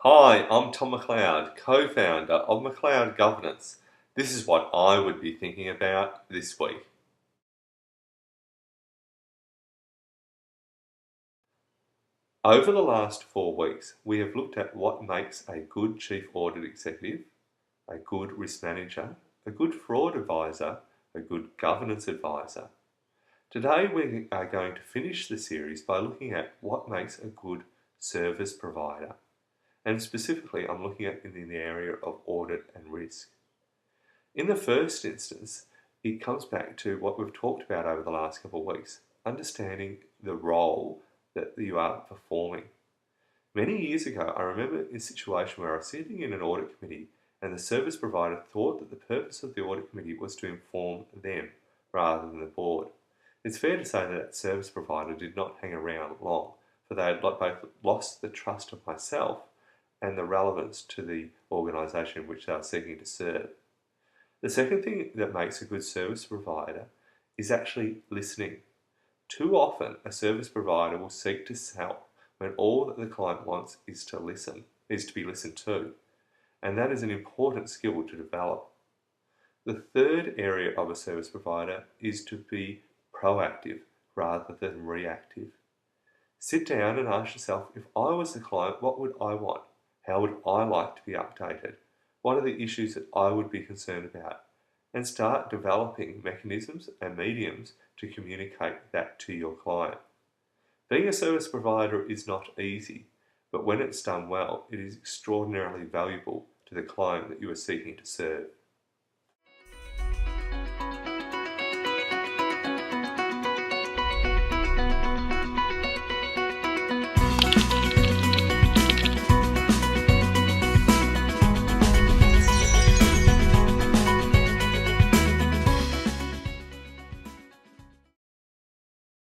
Hi, I'm Tom McLeod, co-founder of McLeod Governance. This is what I would be thinking about this week. Over the last 4 weeks, we have looked at what makes a good chief audit executive, a good risk manager, a good fraud advisor, a good governance advisor. Today we are going to finish the series by looking at what makes a good service provider. And specifically, I'm looking at in the area of audit and risk. In the first instance, it comes back to what we've talked about over the last couple of weeks, understanding the role that you are performing. Many years ago, I remember a situation where I was sitting in an audit committee and the service provider thought that the purpose of the audit committee was to inform them rather than the board. It's fair to say that that service provider did not hang around long, for they had both lost the trust of myself and the relevance to the organisation which they were seeking to serve. The second thing that makes a good service provider is actually listening. Too often, a service provider will seek to sell when all that the client wants is to listen, is to be listened to. And that is an important skill to develop. The third area of a service provider is to be proactive rather than reactive. Sit down and ask yourself, if I was the client, what would I want? How would I like to be updated? What are the issues that I would be concerned about? And start developing mechanisms and mediums to communicate that to your client. Being a service provider is not easy, but when it's done well, it is extraordinarily valuable to the client that you are seeking to serve.